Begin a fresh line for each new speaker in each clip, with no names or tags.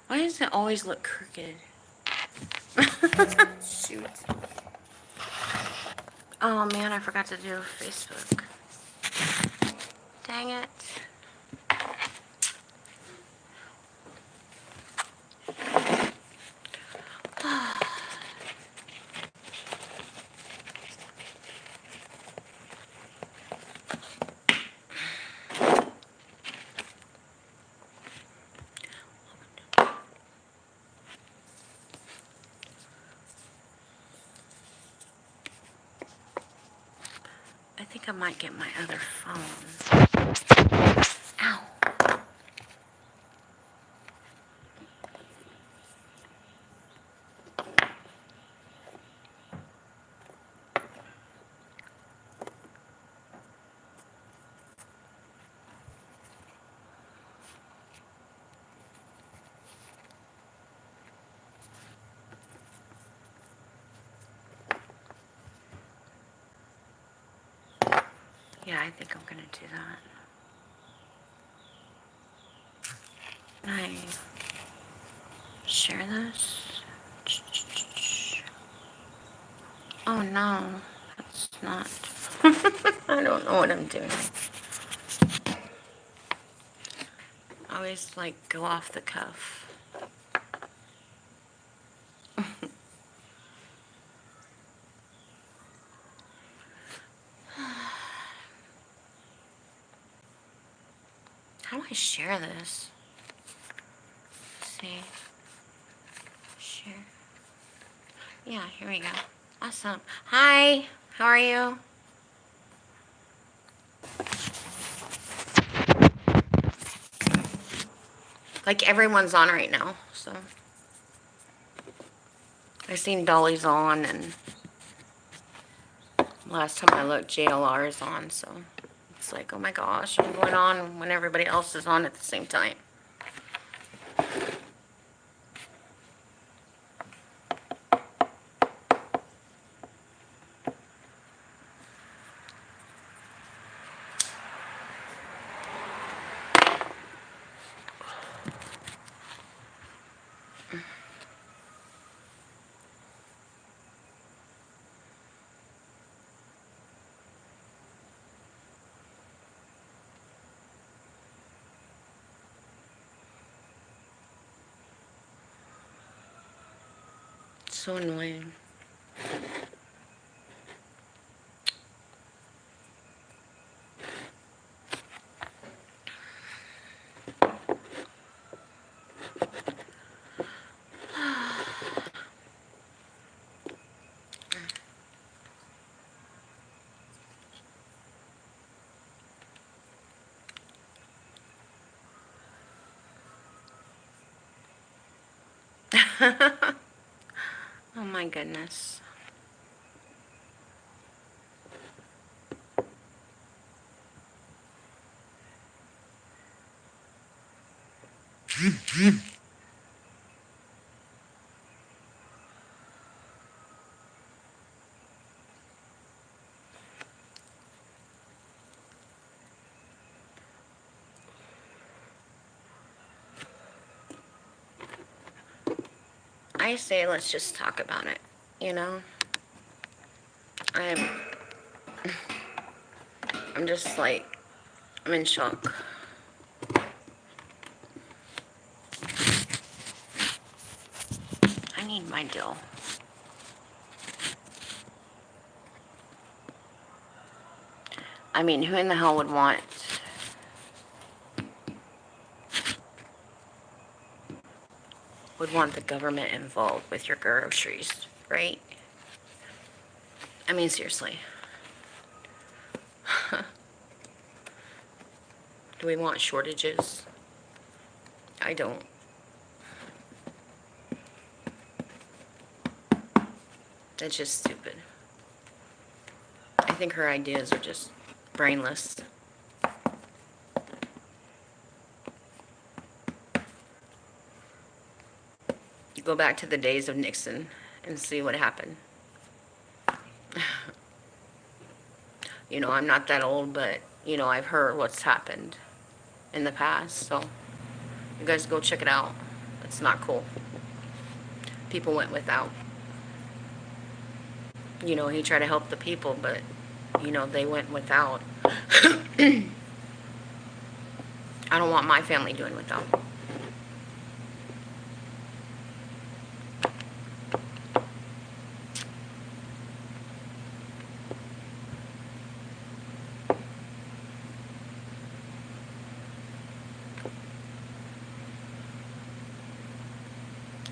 Why does it always look crooked? Shoot. Oh man, I forgot to do Facebook. Dang it. I think I might get my other phone. Ow. Yeah, I think I'm gonna do that. Can I share this? Oh no, that's not. I don't know what I'm doing. I always like go off the cuff. How do I share this? Let's see. Share. Yeah, here we go. Awesome. Hi, how are you? Like everyone's on right now, so. I seen Dolly's on, and last time I looked, JLR is on, so it's like, oh my gosh, I'm going on when everybody else is on at the same time. It's so annoying. Oh my goodness. I say let's just talk about it, you know? I'm I'm just like, I'm in shock. I need my deal. I mean, who in the hell would want the government involved with your groceries, right? I mean, seriously. Do we want shortages? I don't. That's just stupid. I think her ideas are just brainless. You go back to the days of Nixon and see what happened. You know, I'm not that old, but, you know, I've heard what's happened in the past, so you guys go check it out. It's not cool. People went without. You know, he tried to help the people, but, you know, they went without. I don't want my family doing without.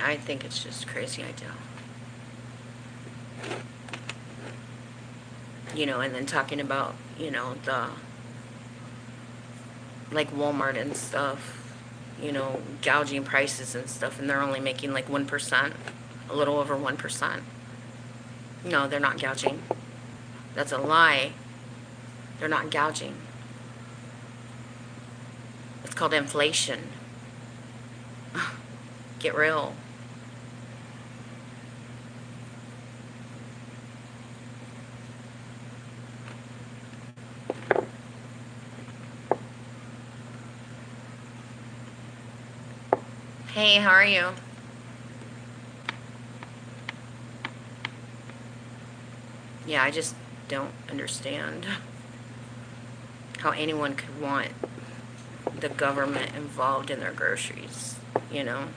I think it's just a crazy idea. You know, and then talking about, you know, the, like Walmart and stuff, you know, gouging prices and stuff, and they're only making like 1%, a little over 1%. No, they're not gouging. That's a lie. They're not gouging. It's called inflation. Get real. Hey, how are you? Yeah, I just don't understand how anyone could want the government involved in their groceries, you know?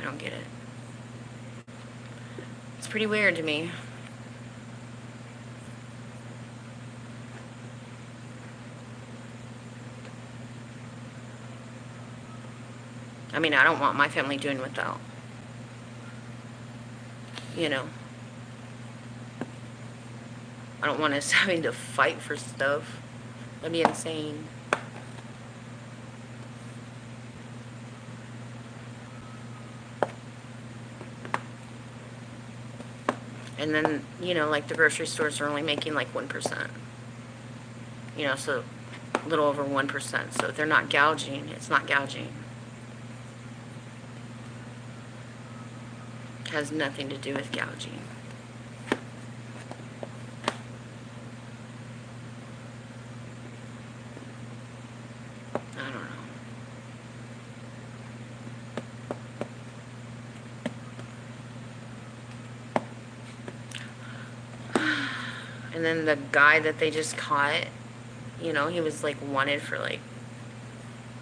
I don't get it. It's pretty weird to me. I mean, I don't want my family doing without. You know? I don't want us having to fight for stuff. That'd be insane. And then, you know, like the grocery stores are only making like 1%. You know, so a little over 1%. So if they're not gouging, it's not gouging. It has nothing to do with gouging. I don't know. And then the guy that they just caught, you know, he was like wanted for like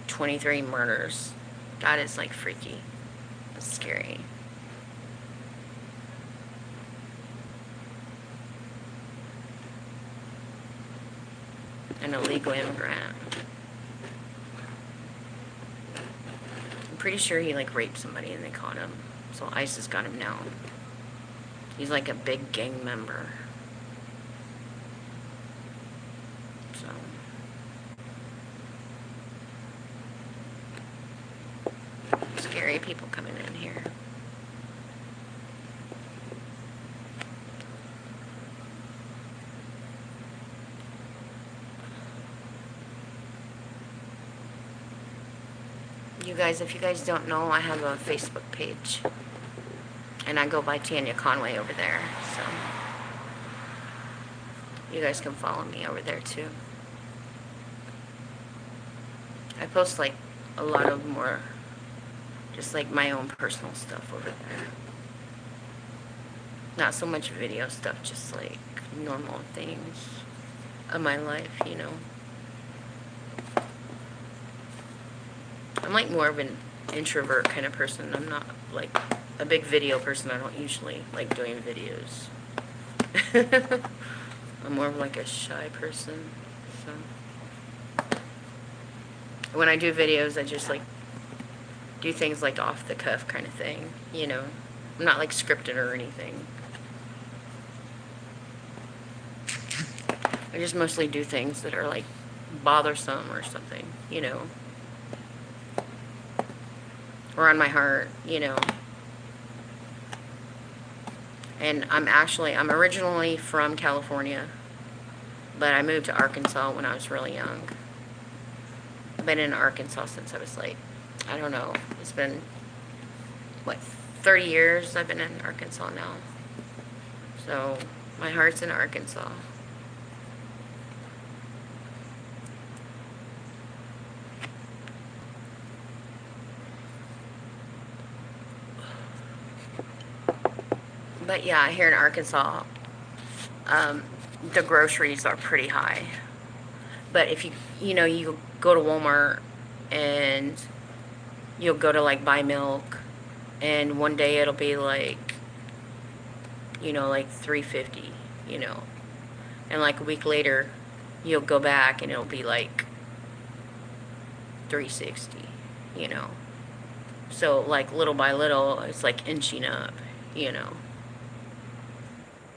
23 murders. That is like freaky. That's scary. An illegal immigrant. I'm pretty sure he like raped somebody and they caught him. So ICE has got him now. He's like a big gang member. So scary people coming in here. You guys, if you guys don't know, I have a Facebook page. And I go by Tanya Conway over there. So you guys can follow me over there too. I post like a lot of more, just like my own personal stuff over there. Not so much video stuff, just like normal things of my life, you know. I'm like more of an introvert kind of person. I'm not like a big video person. I don't usually like doing videos. I'm more of like a shy person. So when I do videos, I just like do things like off the cuff kind of thing, you know. I'm not like scripted or anything. I just mostly do things that are like bothersome or something, you know. Or on my heart, you know. And I'm originally from California, but I moved to Arkansas when I was really young. I've been in Arkansas since I was like, I don't know, it's been, what, 30 years I've been in Arkansas now. So, my heart's in Arkansas. But yeah, here in Arkansas, the groceries are pretty high. But if you go to Walmart and you'll go to like buy milk, and one day it'll be like, like 3.50, and like a week later, you'll go back and it'll be like 3.60, you know. So like little by little, it's like inching up, you know.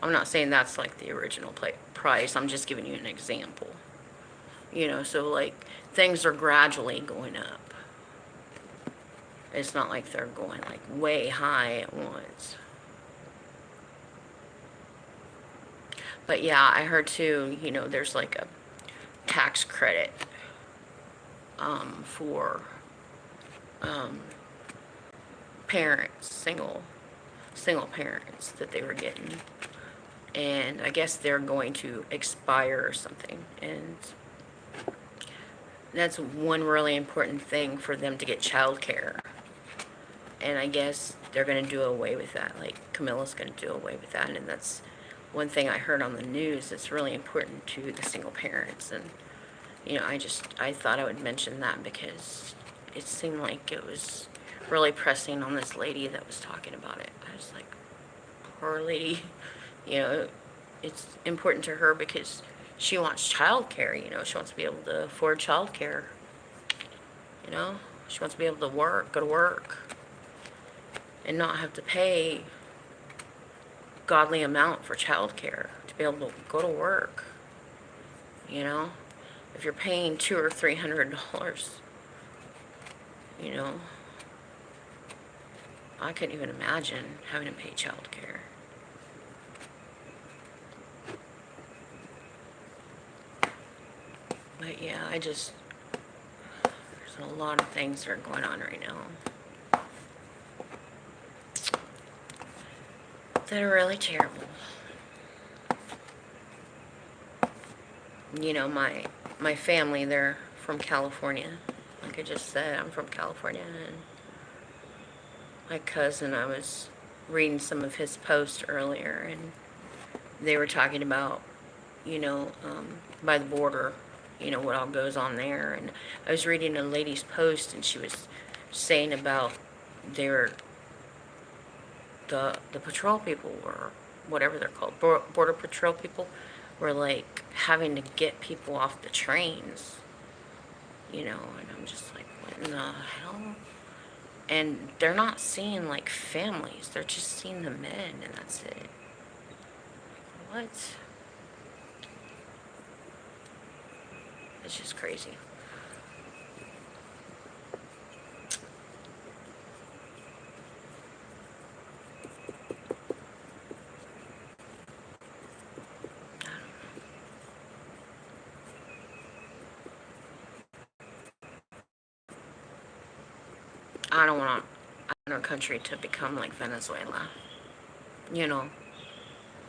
I'm not saying that's like the original price. I'm just giving you an example. So like things are gradually going up. It's not like they're going like way high at once. But yeah, I heard too, there's like a tax credit for parents, single parents that they were getting. And I guess they're going to expire or something. And that's one really important thing for them to get child care. And I guess they're going to do away with that. Like Camilla's going to do away with that. And that's one thing I heard on the news that's really important to the single parents. And, I thought I would mention that because it seemed like it was really pressing on this lady that was talking about it. I was like, poor lady, it's important to her because she wants child care, she wants to be able to afford child care, she wants to be able to go to work, and not have to pay godly amount for child care to be able to go to work, if you're paying $200 or $300, I couldn't even imagine having to pay child care. But yeah, there's a lot of things that are going on right now that are really terrible. My family, they're from California. Like I just said, I'm from California, and my cousin, I was reading some of his posts earlier, and they were talking about, by the border, what all goes on there. And I was reading a lady's post, and she was saying about the patrol people, or whatever they're called, border patrol people, were like having to get people off the trains, and I'm just like, what in the hell? And they're not seeing like families, they're just seeing the men, and that's it. What? It's just crazy. I don't want our country to become like Venezuela.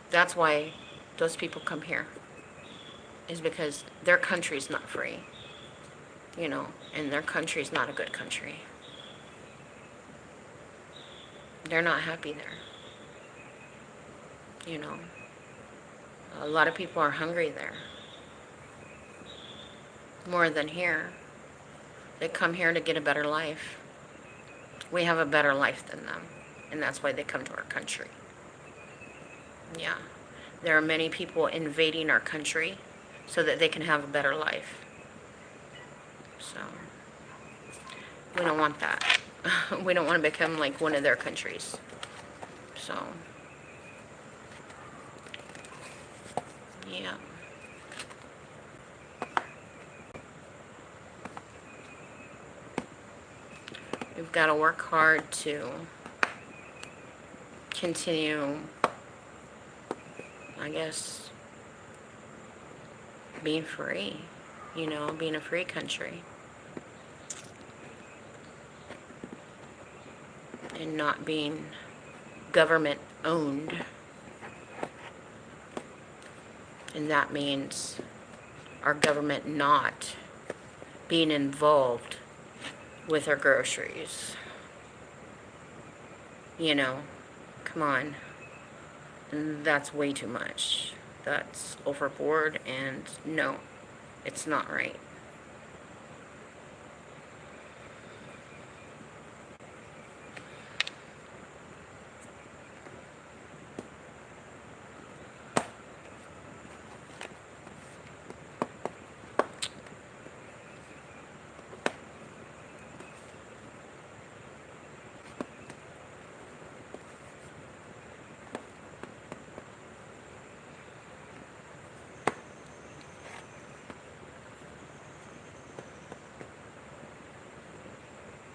That's why those people come here. Is because their country's not free. And their country's not a good country. They're not happy there. A lot of people are hungry there. More than here. They come here to get a better life. We have a better life than them. And that's why they come to our country. Yeah. There are many people invading our country so that they can have a better life. So, we don't want that. We don't want to become like one of their countries. So, yeah. We've got to work hard to continue, I guess, being free, being a free country. And not being government owned. And that means our government not being involved with our groceries. Come on. And that's way too much. That's overboard, and no, it's not right.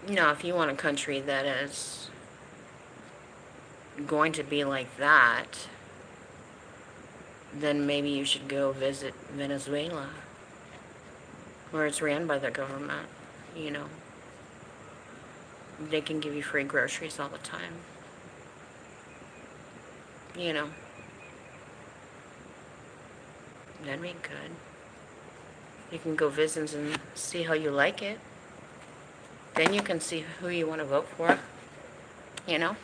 Now, if you want a country that is going to be like that, then maybe you should go visit Venezuela, where it's ran by the government, you know. They can give you free groceries all the time, you know. That'd be good. You can go visit and see how you like it. Then you can see who you want to vote for, you know.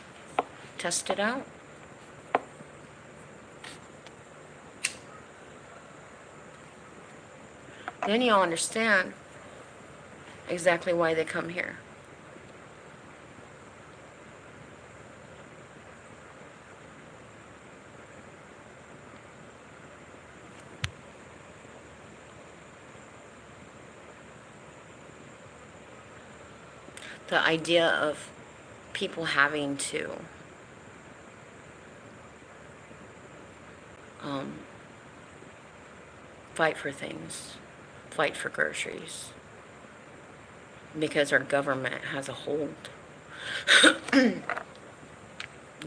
Test it out. Then you'll understand exactly why they come here. The idea of people having to fight for things, fight for groceries, because our government has a hold,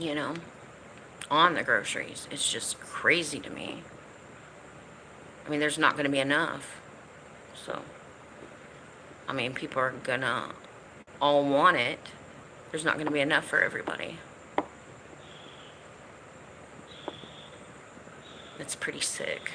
you know, on the groceries. It's just crazy to me. I mean, there's not going to be enough. So, I mean, people are going to all want it. There's not going to be enough for everybody. It's pretty sick.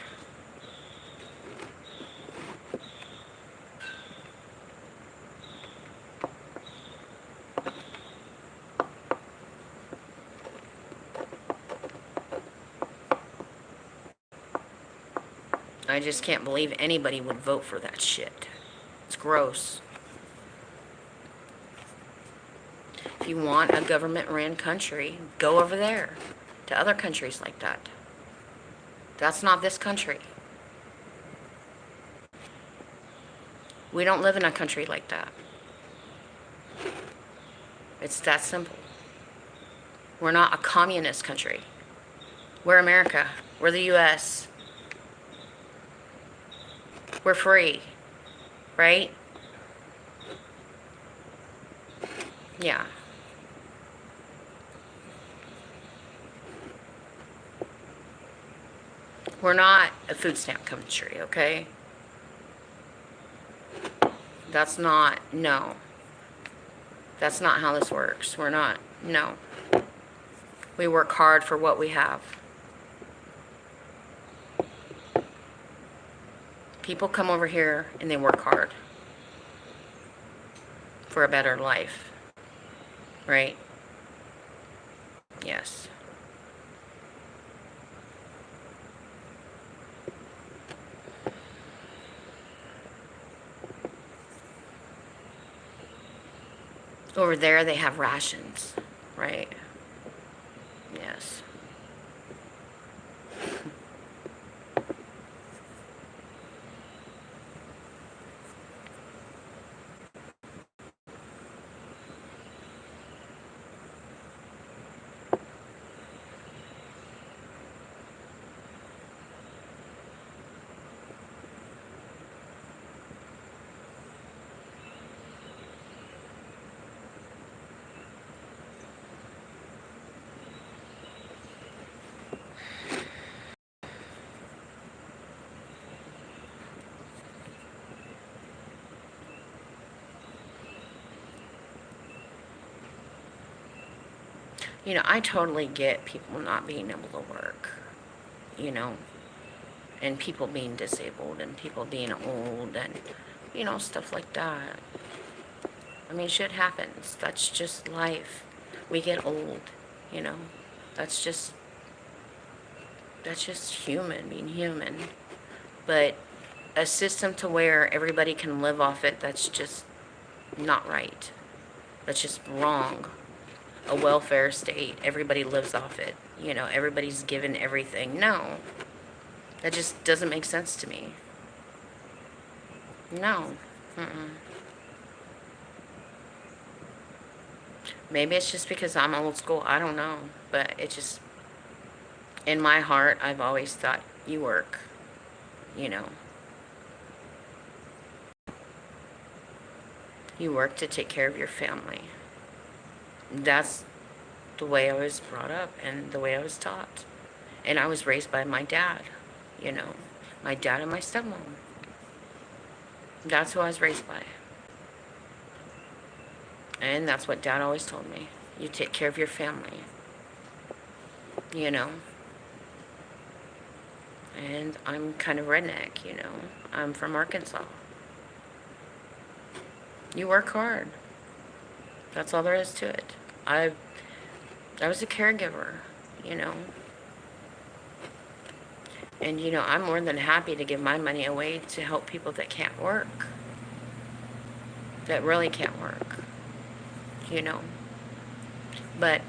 I just can't believe anybody would vote for that shit. It's gross. If you want a government-ran country, go over there to other countries like that. That's not this country. We don't live in a country like that. It's that simple. We're not a communist country. We're America. We're the U.S. We're free, right? Yeah. We're not a food stamp country, okay? That's not, no. That's not how this works. We're not, no. We work hard for what we have. People come over here and they work hard for a better life, right? Yes. Over there they have rations, right? Yes. You know, I totally get people not being able to work, you know, and people being disabled and people being old and, you know, stuff like that. I mean, shit happens. That's just life. We get old, you know. That's just That's just human, being human. But a system to where everybody can live off it, that's just not right. That's just wrong. A welfare state, everybody lives off it. You know, everybody's given everything. No. That just doesn't make sense to me. No. Mm-mm. Maybe it's just because I'm old school. I don't know. But it just, in my heart, I've always thought you work. You know. You work to take care of your family. That's the way I was brought up and the way I was taught. And I was raised by my dad, you know. My dad and my stepmom. That's who I was raised by. And that's what Dad always told me. You take care of your family. You know. And I'm kind of redneck, you know. I'm from Arkansas. You work hard. That's all there is to it. I was a caregiver, you know. And, you know, I'm more than happy to give my money away to help people that can't work. That really can't work. You know. But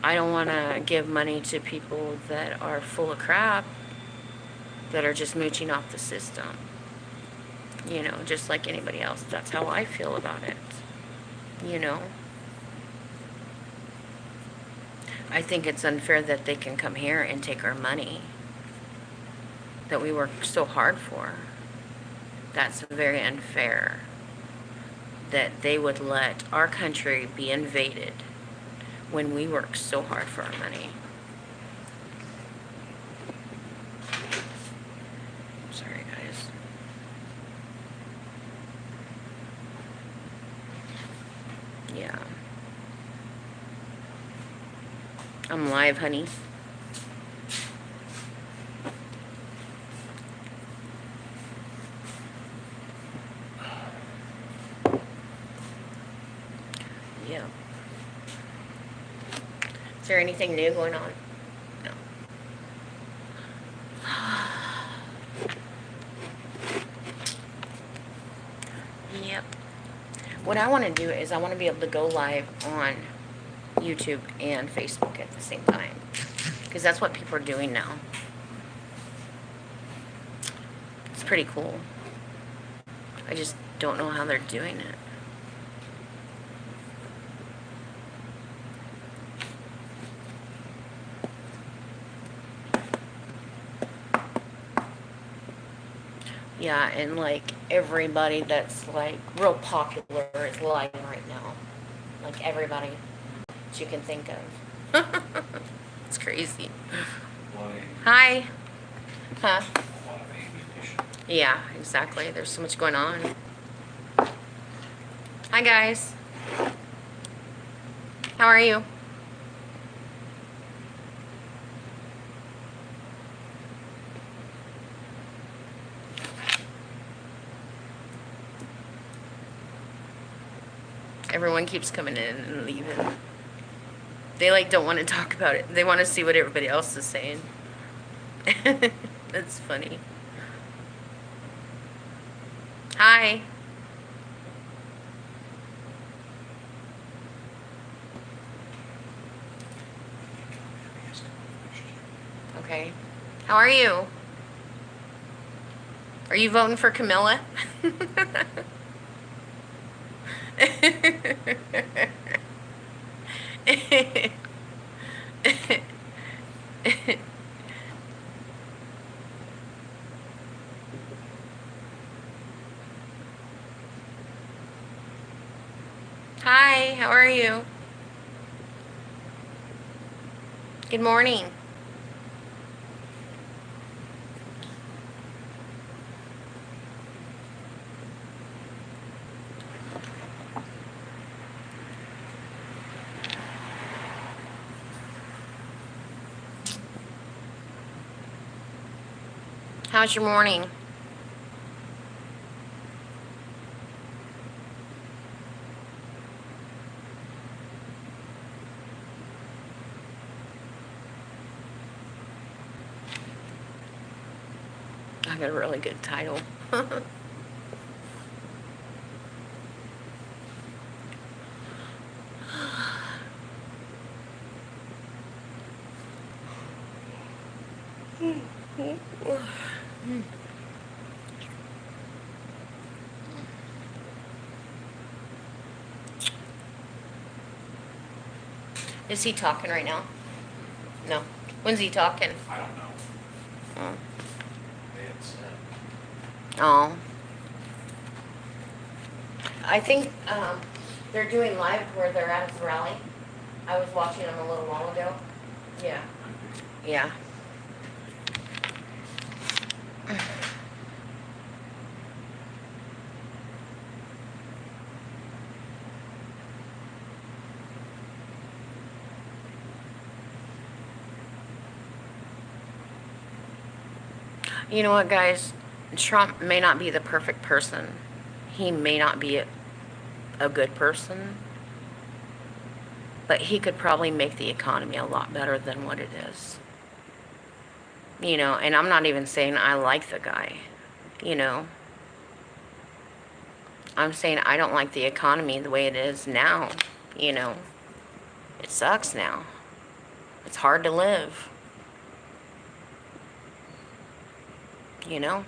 I don't want to give money to people that are full of crap, that are just mooching off the system. You know, just like anybody else. That's how I feel about it. You know. I think it's unfair that they can come here and take our money that we work so hard for. That's very unfair. That they would let our country be invaded when we work so hard for our money. Sorry, guys. Yeah. I'm live, honey. Yeah. Is there anything new going on? No. Yep. What I want to do is I want to be able to go live on YouTube and Facebook at the same time. Because that's what people are doing now. It's pretty cool. I just don't know how they're doing it. Yeah, and like everybody that's like real popular is live right now. Like everybody that you can think of. It's crazy. Hi. Huh? Yeah, exactly. There's so much going on. Hi, guys. How are you? Everyone keeps coming in and leaving. They like don't want to talk about it. They want to see what everybody else is saying. That's funny. Hi. Okay. How are you? Are you voting for Camilla? Hi, how are you? Good morning. How's your morning? got a really good title. Is he talking right now? No. When's he talking?
I don't know.
Oh.
They had said.
Oh. I think they're doing live where they're at his rally. I was watching them a little while ago. Yeah. Yeah. You know what, guys? Trump may not be the perfect person. He may not be a good person. But he could probably make the economy a lot better than what it is. You know, and I'm not even saying I like the guy. You know. I'm saying I don't like the economy the way it is now. You know. It sucks now. It's hard to live. You know?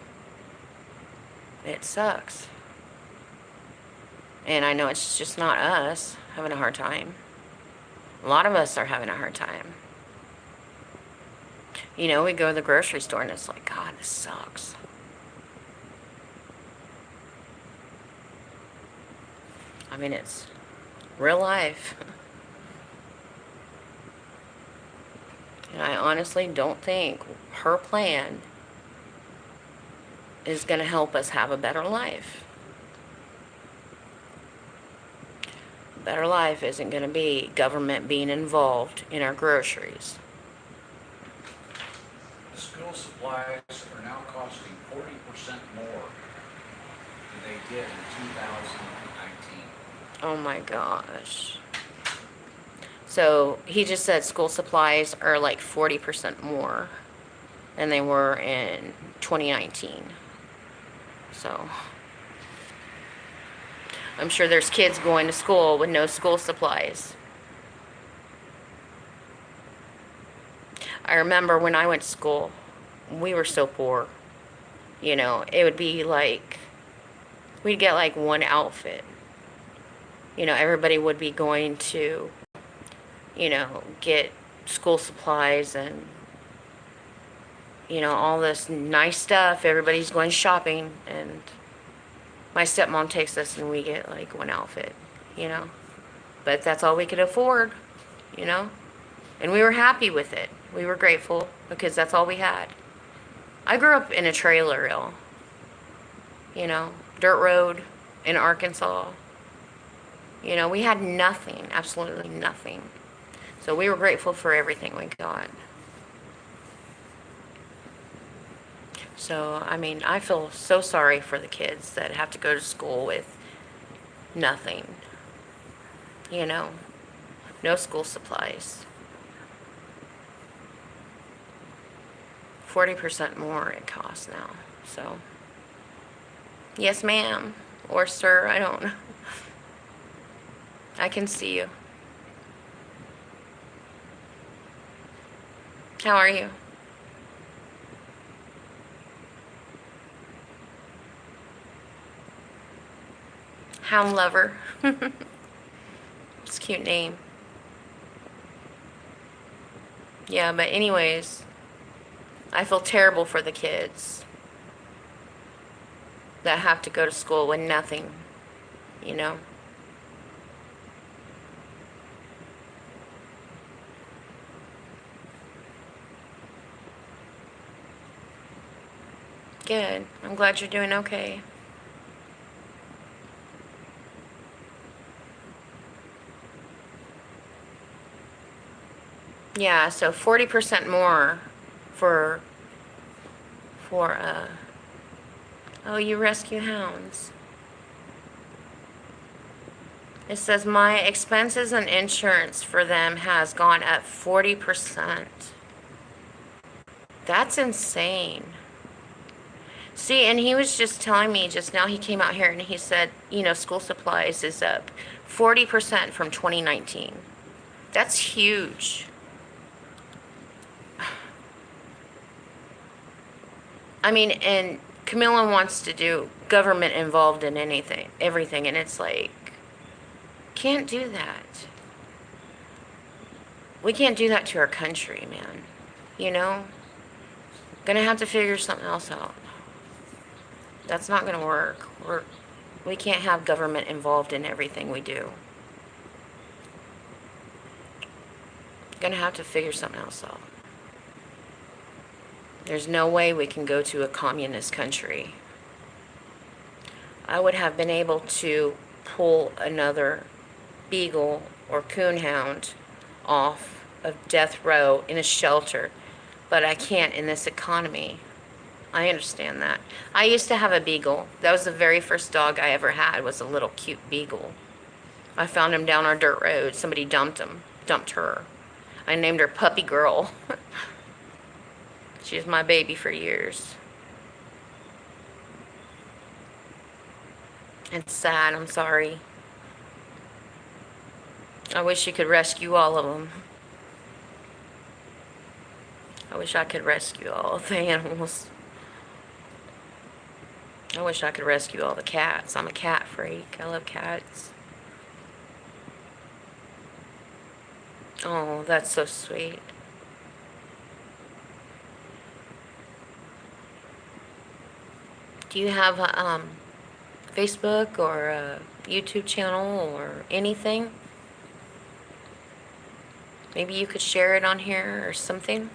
It sucks. And I know it's just not us having a hard time. A lot of us are having a hard time. You know, we go to the grocery store and it's like, God, this sucks. I mean, it's real life. And I honestly don't think her plan is going to help us have a better life. A better life isn't going to be government being involved in our groceries.
School supplies are now costing 40% more than they did in 2019.
Oh my gosh. So he just said school supplies are like 40% more than they were in 2019. So I'm sure there's kids going to school with no school supplies. I remember when I went to school, we were so poor. You know, it would be like, we'd get like one outfit. You know, everybody would be going to, you know, get school supplies and, you know, all this nice stuff. Everybody's going shopping, and my stepmom takes us and we get like one outfit, you know. But that's all we could afford, you know. And we were happy with it. We were grateful because that's all we had. I grew up in a trailer, you know, dirt road in Arkansas. You know, we had nothing, absolutely nothing. So we were grateful for everything we got. So, I mean, I feel so sorry for the kids that have to go to school with nothing. You know, no school supplies. 40% more it costs now. So, yes, ma'am, or sir, I don't know. I can see you. How are you? Hound Lover. It's a cute name. Yeah, but anyways, I feel terrible for the kids that have to go to school with nothing, you know? Good. I'm glad you're doing okay. Yeah, so 40% more for oh, you rescue hounds. It says my expenses and insurance for them has gone up 40%. That's insane. See, and he was just telling me just now, he came out here and he said, you know, school supplies is up 40% from 2019. That's huge. I mean, and Camilla wants to do government involved in anything, everything, and it's like, can't do that. We can't do that to our country, man. You know? Gonna have to figure something else out. That's not gonna work. We can't have government involved in everything we do. Gonna have to figure something else out. There's no way we can go to a communist country. I would have been able to pull another beagle or coonhound off of death row in a shelter, but I can't in this economy. I understand that. I used to have a beagle. That was the very first dog I ever had, was a little cute beagle. I found him down our dirt road. Somebody dumped her. I named her Puppy Girl. She was my baby for years. It's sad, I'm sorry. I wish you could rescue all of them. I wish I could rescue all of the animals. I wish I could rescue all the cats. I'm a cat freak. I love cats. Oh, that's so sweet. Do you have a Facebook or a YouTube channel or anything? Maybe you could share it on here or something?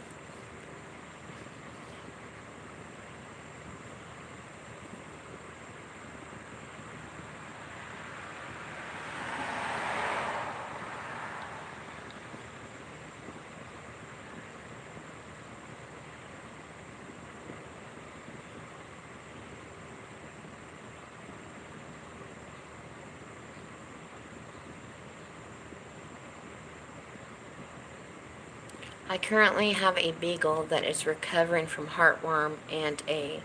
I currently have a beagle that is recovering from heartworm and a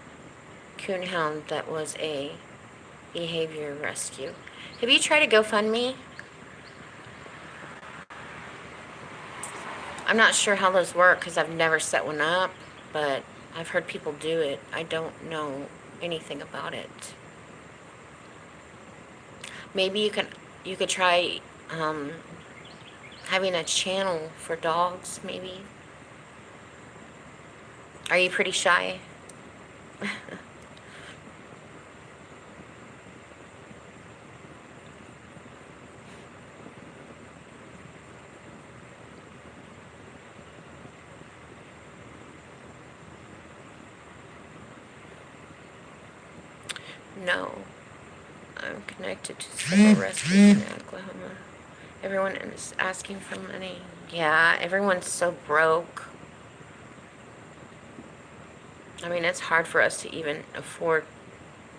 coonhound that was a behavior rescue. Have you tried a GoFundMe? I'm not sure how those work because I've never set one up, but I've heard people do it. I don't know anything about it. Maybe you could try having a channel for dogs, maybe. Are you pretty shy? No. I'm connected to several rescues in Oklahoma. Everyone is asking for money. Yeah, everyone's so broke. I mean, it's hard for us to even afford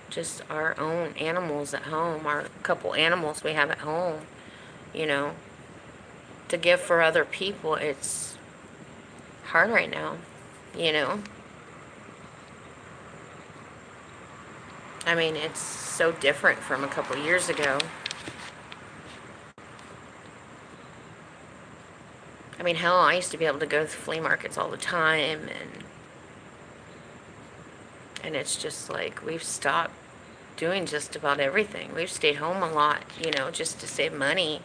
just our own animals at home, our couple animals we have at home, you know. To give for other people, it's hard right now, you know. I mean, it's so different from a couple years ago. I mean, hell, I used to be able to go to flea markets all the time, and it's just like we've stopped doing just about everything. We've stayed home a lot, you know, just to save money.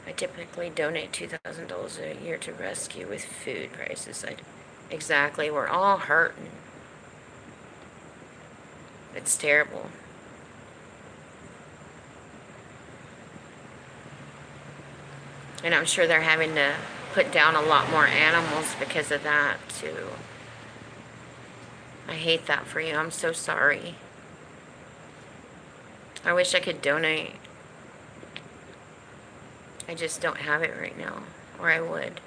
I typically donate $2,000 a year to rescue with food prices. Exactly, we're all hurting. It's terrible. And I'm sure they're having to put down a lot more animals because of that, too. I hate that for you. I'm so sorry. I wish I could donate. I just don't have it right now, or I would.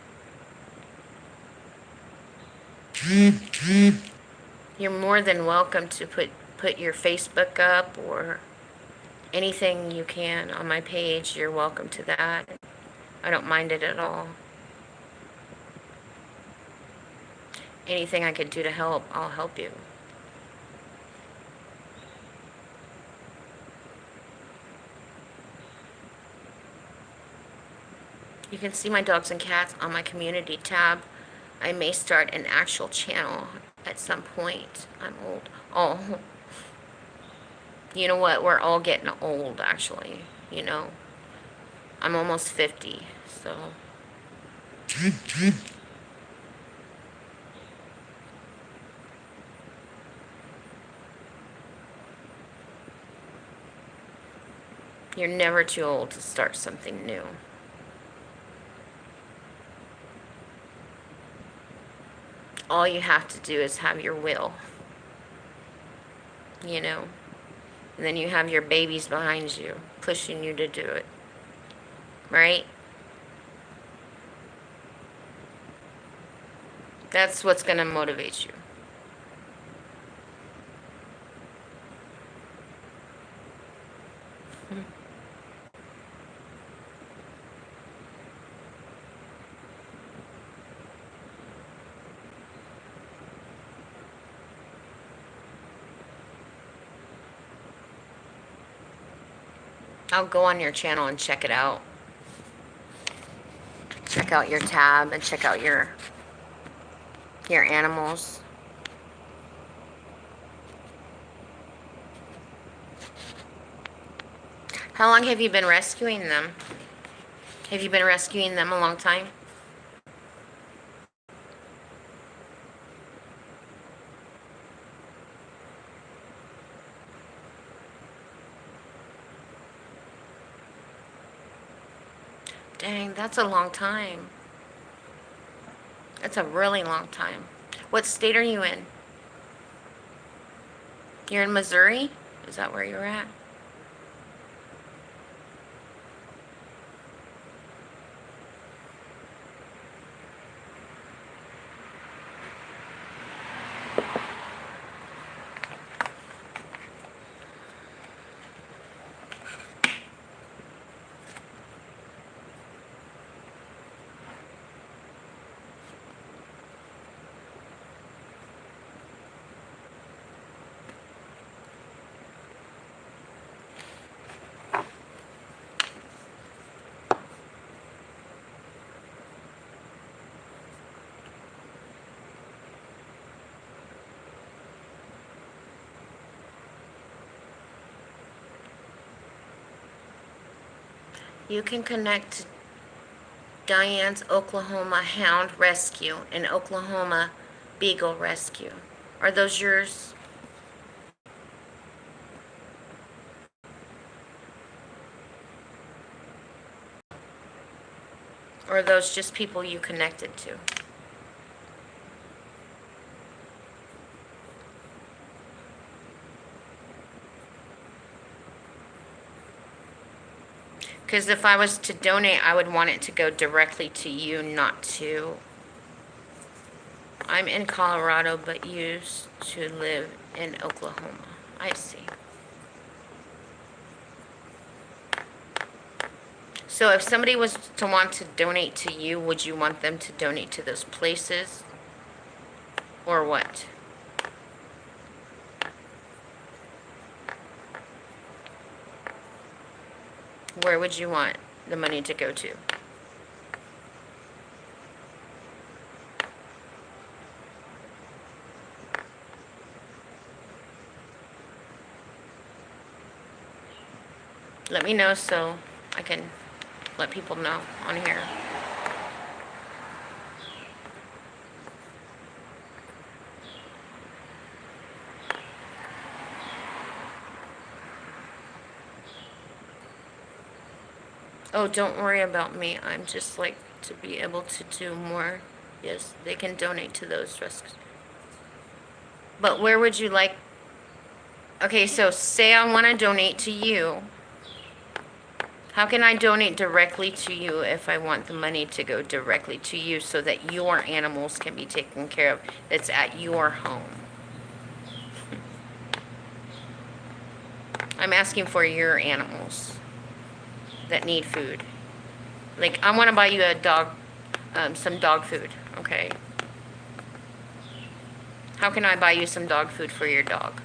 You're more than welcome to put your Facebook up or anything you can on my page. You're welcome to that. I don't mind it at all. Anything I could do to help, I'll help you. You can see my dogs and cats on my community tab. I may start an actual channel at some point. I'm old. Oh, you know what? We're all getting old, actually. You know, I'm almost 50, so. You're never too old to start something new. All you have to do is have your will. You know? And then you have your babies behind you, pushing you to do it. Right? That's what's going to motivate you. I'll go on your channel and check it out. Check out your tab and check out your animals. How long have you been rescuing them? Have you been rescuing them a long time? Dang, that's a long time. That's a really long time. What state are you in? You're in Missouri? Is that where you're at? You can connect to Diane's Oklahoma Hound Rescue and Oklahoma Beagle Rescue. Are those yours? Or are those just people you connected to? Because if I was to donate, I would want it to go directly to you, not to... I'm in Colorado, but used to live in Oklahoma. I see. So if somebody was to want to donate to you, would you want them to donate to those places? Or what? Where would you want the money to go to? Let me know so I can let people know on here. Oh, don't worry about me. I'm just like to be able to do more. Yes, they can donate to those risks. But where would you like... Okay, so say I want to donate to you. How can I donate directly to you if I want the money to go directly to you so that your animals can be taken care of? That's at your home. I'm asking for your animals that need food. Like, I want to buy you a dog, some dog food, okay? How can I buy you some dog food for your dog?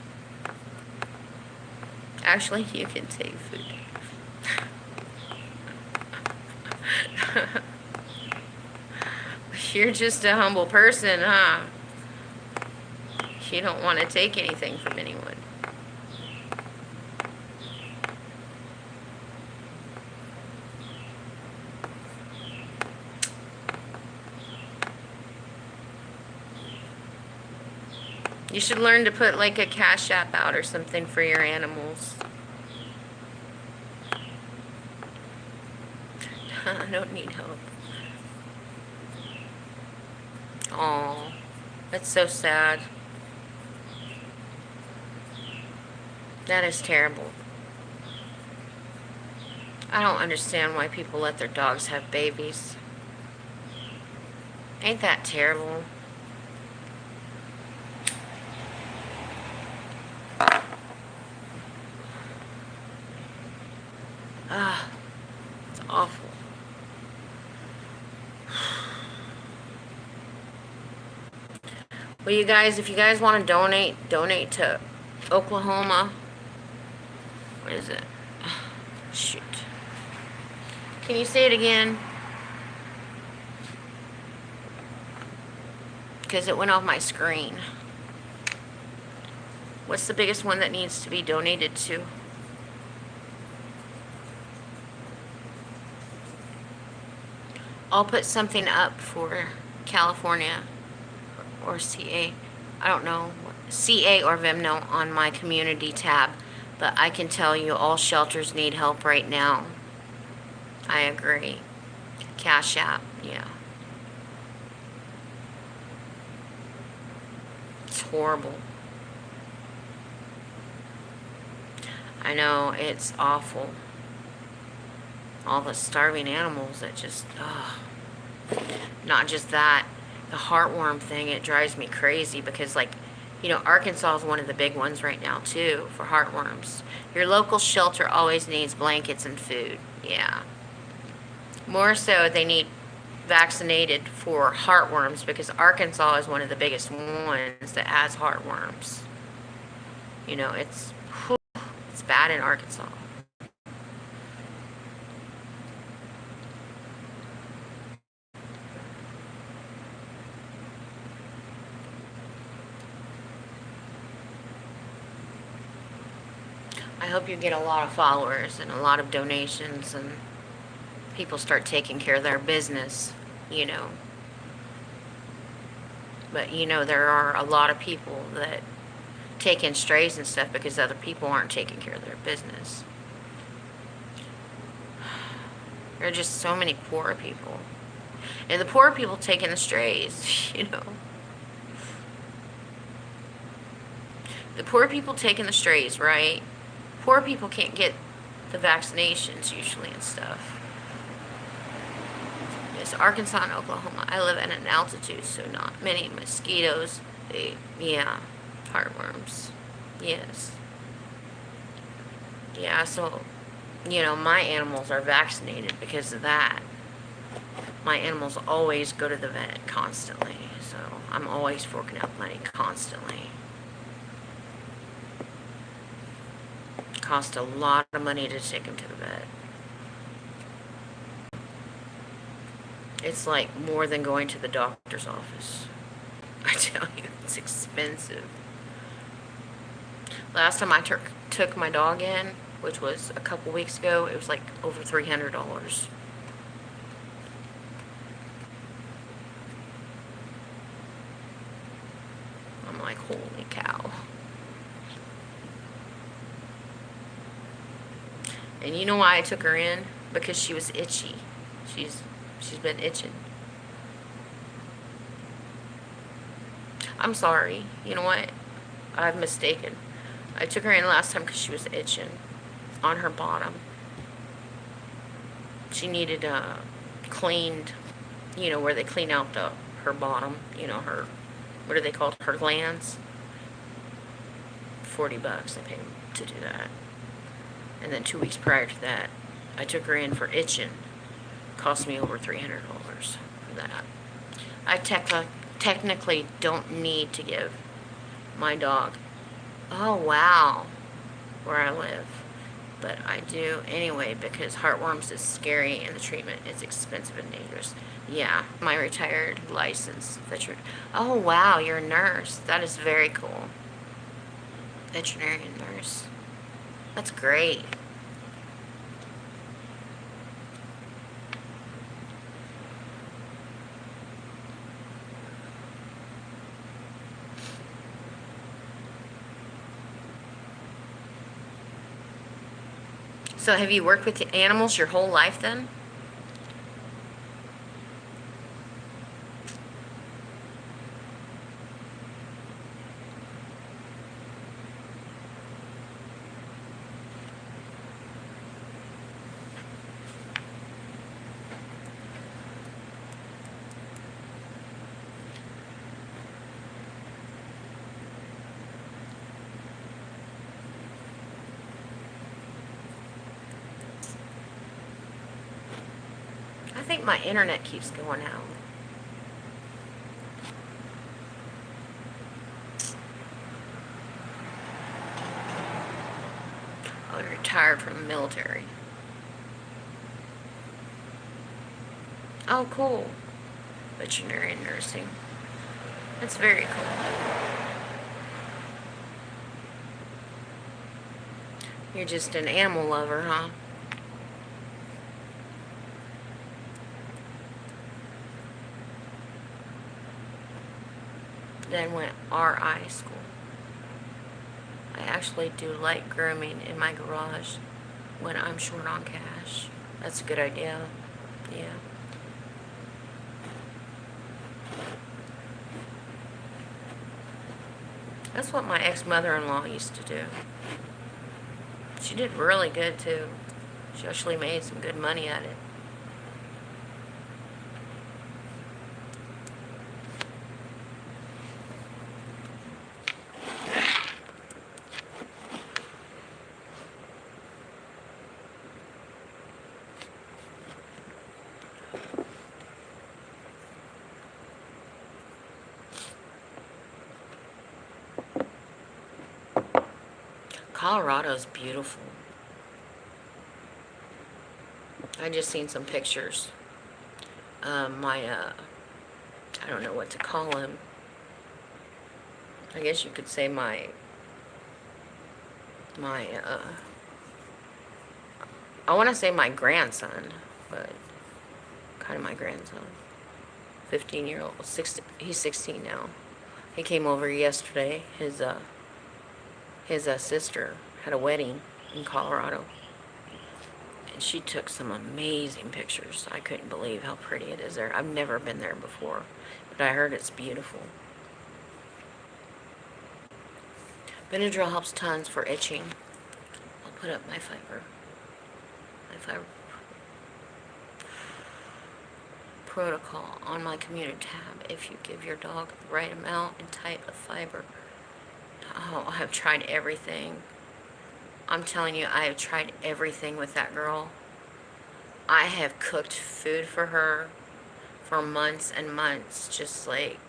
Actually, you can take food. You're just a humble person, huh? You don't want to take anything from anyone. You should learn to put like a cash app out or something for your animals. I don't need help. Oh, that's so sad. That is terrible. I don't understand why people let their dogs have babies. Ain't that terrible? Ah, it's awful. Well, you guys, if you guys want to donate to Oklahoma. What is it? Shoot. Can you say it again? Because it went off my screen. What's the biggest one that needs to be donated to? I'll put something up for California or CA. I don't know. CA or Vimno on my community tab. But I can tell you all shelters need help right now. I agree. Cash App, yeah. It's horrible. I know, it's awful. All the starving animals that just, not just that. The heartworm thing, it drives me crazy because, like, you know, Arkansas is one of the big ones right now, too, for heartworms. Your local shelter always needs blankets and food, yeah. More so, they need vaccinated for heartworms because Arkansas is one of the biggest ones that has heartworms. You know, it's bad in Arkansas. I hope you get a lot of followers and a lot of donations and people start taking care of their business, you know. But, you know, there are a lot of people that take in strays and stuff because other people aren't taking care of their business. There are just so many poor people. And the poor people taking the strays, you know. The poor people taking the strays, right? Poor people can't get the vaccinations usually and stuff. It's Arkansas and Oklahoma. I live at an altitude, so not many mosquitoes. Yeah, heartworms. Yes. Yeah, so, you know, my animals are vaccinated because of that. My animals always go to the vet constantly, so I'm always forking out money constantly. Cost a lot of money to take them to the vet. It's like more than going to the doctor's office. I tell you, it's expensive. Last time I took my dog in, which was a couple weeks ago, it was like over $300. I'm like, holy cow. And you know why I took her in? Because she was itchy. She's been itching. I'm sorry. You know what? I've mistaken. I took her in last time because she was itching on her bottom. She needed cleaned, you know, where they clean out her bottom, you know, her, what are they called? Her glands. $40 I paid to do that. And then 2 weeks prior to that, I took her in for itching. Cost me over $300 for that. I technically don't need to give my dog, oh wow, where I live. But I do anyway because heartworms is scary and the treatment is expensive and dangerous. Yeah, my retired licensed veteran. Oh wow, you're a nurse. That is very cool. Veterinarian nurse. That's great. So have you worked with animals your whole life then? I think my internet keeps going out. Oh, you're retired from the military. Oh, cool. Veterinarian nursing. That's very cool. You're just an animal lover, huh? Then went RI school. I actually do light grooming in my garage when I'm short on cash. That's a good idea. Yeah. That's what my ex-mother-in-law used to do. She did really good too. She actually made some good money at it. Colorado's beautiful. I just seen some pictures. I don't know what to call him. I guess you could say I want to say my grandson, but kind of my grandson. 15-year-old, he's 16 now. He came over yesterday. His sister had a wedding in Colorado. And she took some amazing pictures. I couldn't believe how pretty it is there. I've never been there before, but I heard it's beautiful. Benadryl helps tons for itching. I'll put up my fiber protocol on my community tab if you give your dog the right amount and type of fiber. Oh, I have tried everything. I'm telling you, I have tried everything with that girl. I have cooked food for her for months and months, just like,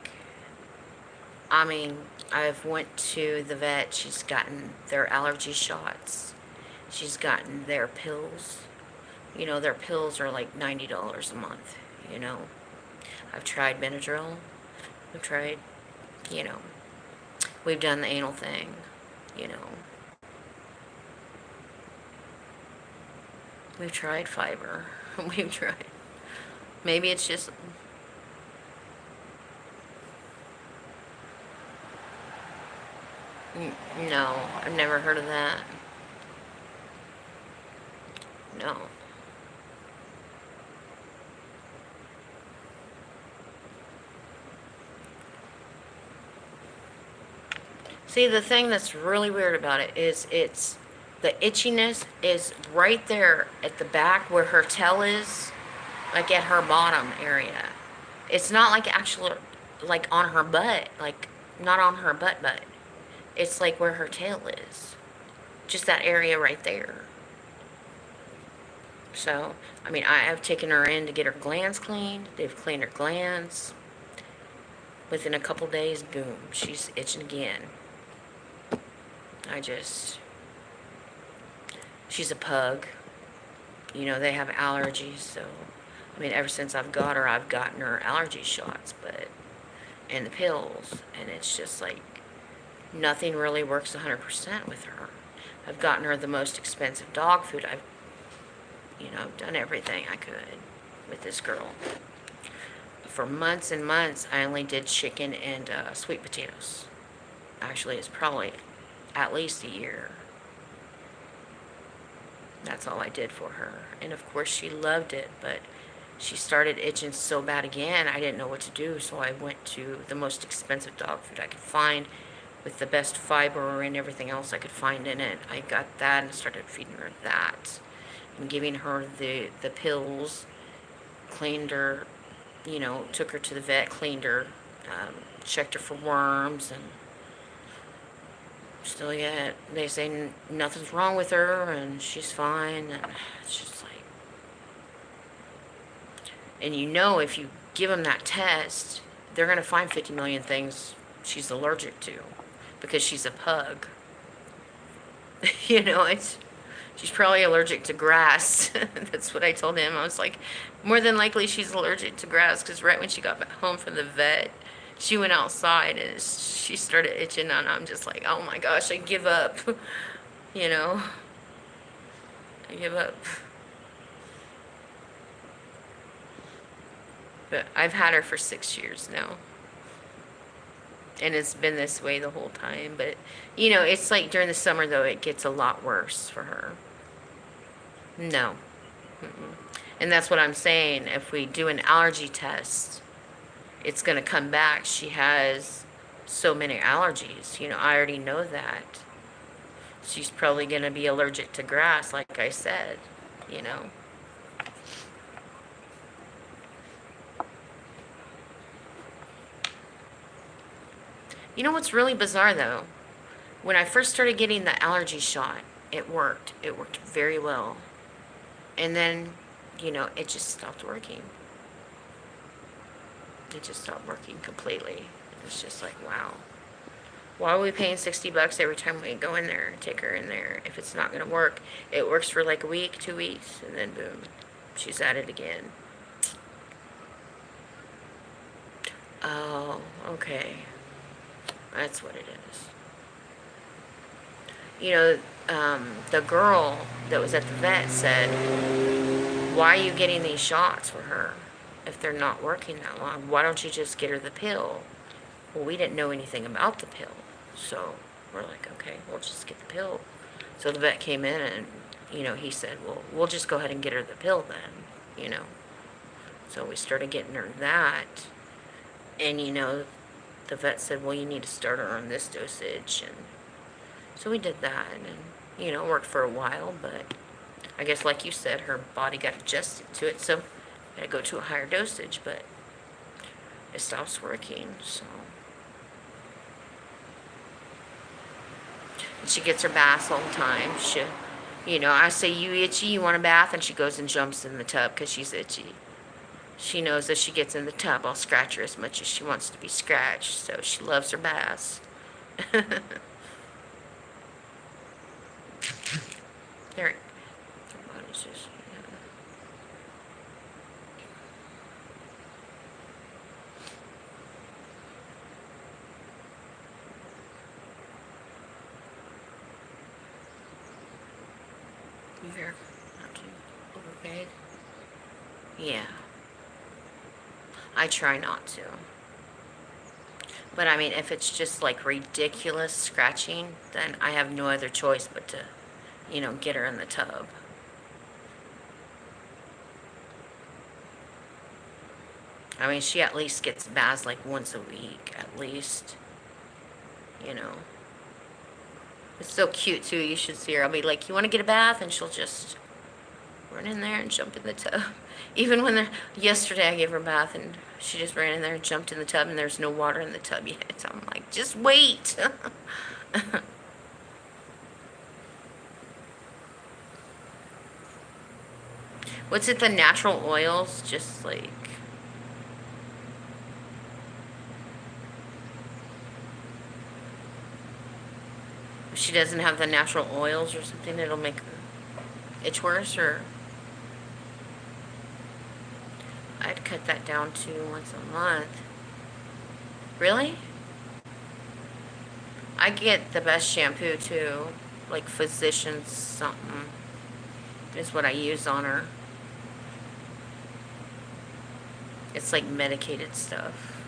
I mean, I've went to the vet. She's gotten their allergy shots. She's gotten their pills. You know, their pills are like $90 a month, you know. I've tried Benadryl. I've tried, you know, we've done the anal thing, you know. We've tried fiber. We've tried. Maybe it's just... No, I've never heard of that. No. See, the thing that's really weird about it is the itchiness is right there at the back where her tail is, like at her bottom area. It's not like actually like on her butt, like not on her butt. It's like where her tail is. Just that area right there. So, I mean, I have taken her in to get her glands cleaned. They've cleaned her glands. Within a couple days, boom, she's itching again. I just, she's a pug. You know, they have allergies, so, I mean, ever since I've got her, I've gotten her allergy shots, but, and the pills, and it's just like, nothing really works 100% with her. I've gotten her the most expensive dog food. I've, you know, done everything I could with this girl. For months and months, I only did chicken and sweet potatoes. Actually, it's probably at least a year. That's all I did for her. And of course, she loved it, but she started itching so bad again, I didn't know what to do, so I went to the most expensive dog food I could find with the best fiber and everything else I could find in it. I got that and started feeding her that and giving her the pills, cleaned her, you know, took her to the vet, cleaned her, checked her for worms, and still yet they say nothing's wrong with her and she's fine, and it's just like, and you know, if you give them that test, they're going to find 50 million things she's allergic to because she's a pug. You know, it's, she's probably allergic to grass. That's what I told him. I was like, more than likely she's allergic to grass, because right when she got back home from the vet, she went outside and she started itching, and I'm just like, oh my gosh, I give up. You know, I give up. But I've had her for 6 years now. And it's been this way the whole time. But, you know, it's like during the summer, though, it gets a lot worse for her. No. Mm-mm. And that's what I'm saying. If we do an allergy test, it's going to come back. She has so many allergies. You know, I already know that. She's probably going to be allergic to grass, like I said, you know. You know what's really bizarre, though? When I first started getting the allergy shot, it worked. It worked very well. And then, you know, it just stopped working. It just stopped working completely. It's just like, wow. Why are we paying $60 every time we go in there and take her in there if it's not going to work? It works for like a week, 2 weeks, and then boom, she's at it again. Oh, okay. That's what it is. You know, the girl that was at the vet said, why are you getting these shots for her if they're not working that long? Why don't you just get her the pill? Well, we didn't know anything about the pill. So we're like, okay, we'll just get the pill. So the vet came in and, you know, he said, well, we'll just go ahead and get her the pill then, you know. So we started getting her that. And, you know, the vet said, well, you need to start her on this dosage. And so we did that, and, you know, it worked for a while, but I guess like you said, her body got adjusted to it, so I had to go to a higher dosage, but it stops working, so. And she gets her baths all the time. She, you know, I say, you itchy, you want a bath? And she goes and jumps in the tub because she's itchy. She knows that she gets in the tub, I'll scratch her as much as she wants to be scratched, so she loves her baths. There, her body's just, yeah. You here? Not too overpaid? Yeah. I try not to. But I mean, if it's just like ridiculous scratching, then I have no other choice but to, you know, get her in the tub. I mean, she at least gets baths like once a week, at least. You know. It's so cute, too. You should see her. I'll be like, you want to get a bath? And she'll just run in there and jump in the tub. Even when yesterday I gave her a bath and she just ran in there and jumped in the tub, and there's no water in the tub yet. So I'm like, just wait. What's it, the natural oils? Just like... If she doesn't have the natural oils or something, it'll make her itch worse, or... I'd cut that down to once a month. Really? I get the best shampoo too. Like Physicians something is what I use on her. It's like medicated stuff.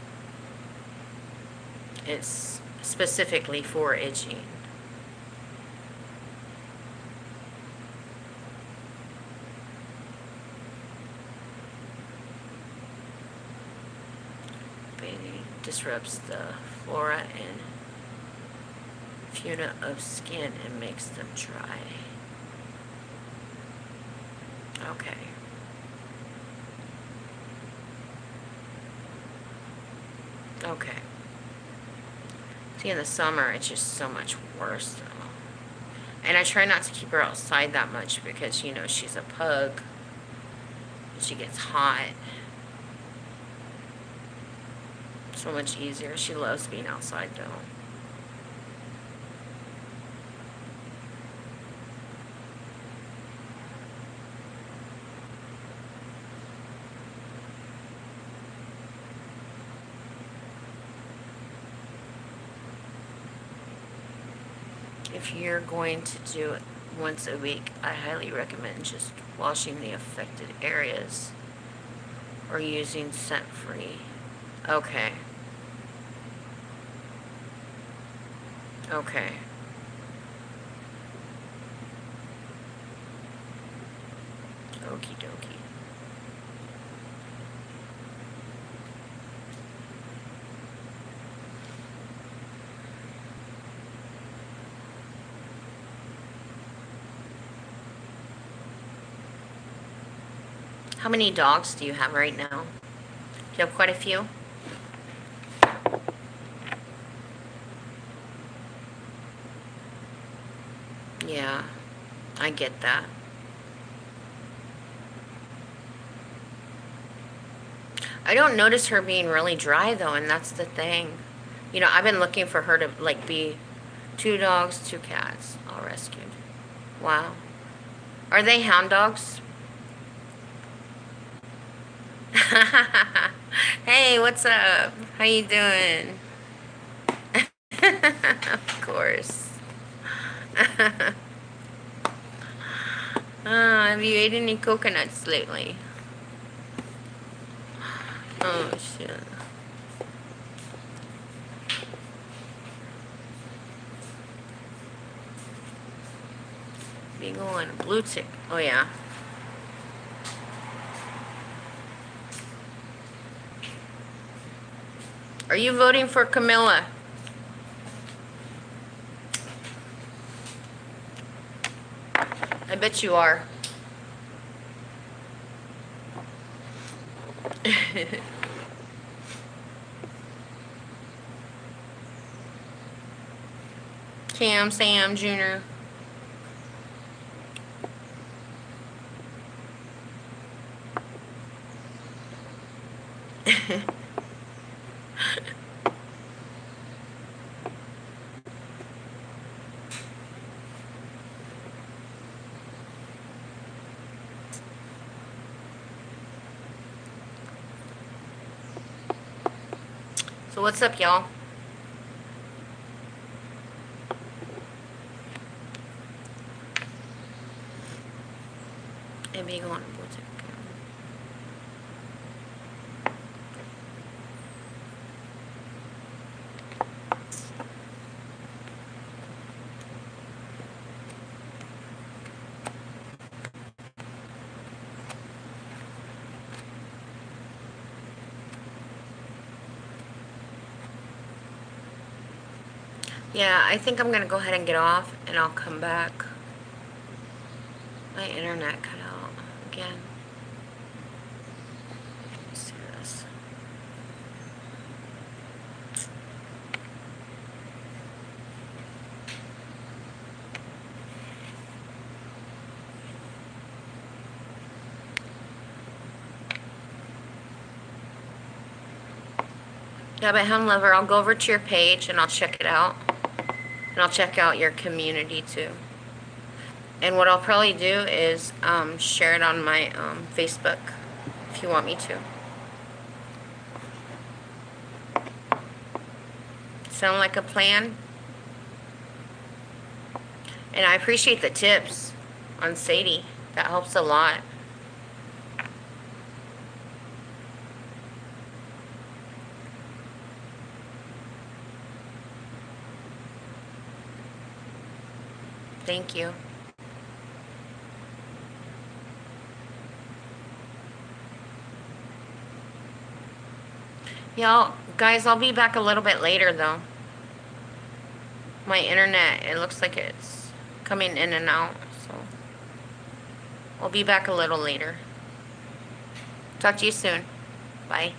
It's specifically for itching. Bathing disrupts the flora and fauna of skin and makes them dry. Okay. Okay. See, in the summer, it's just so much worse, though. And I try not to keep her outside that much because, you know, she's a pug. And she gets hot. So much easier. She loves being outside, though. If you're going to do it once a week, I highly recommend just washing the affected areas or using scent-free. Okay. Okay. Okie dokie. How many dogs do you have right now? Do you have quite a few? Yeah, I get that. I don't notice her being really dry though, and that's the thing. You know, I've been looking for her to like be 2 dogs, 2 cats, all rescued. Wow. Are they hound dogs? Hey, what's up? How you doing? Of course. Have you ate any coconuts lately? Oh, shit. Beagle and a blue tick. Oh, yeah. Are you voting for Camilla? I bet you are. Cam, Sam, Jr. So what's up, y'all? A beagle and a blue tick. Yeah, I think I'm gonna go ahead and get off and I'll come back. My internet cut out again. Let's do this. Yeah, but Home Lover, I'll go over to your page and I'll check it out. And I'll check out your community too. And what I'll probably do is share it on my Facebook if you want me to. Sound like a plan? And I appreciate the tips on Sadie. That helps a lot. Thank you. Y'all, guys, I'll be back a little bit later though. My internet, it looks like it's coming in and out, so I'll be back a little later. Talk to you soon. Bye.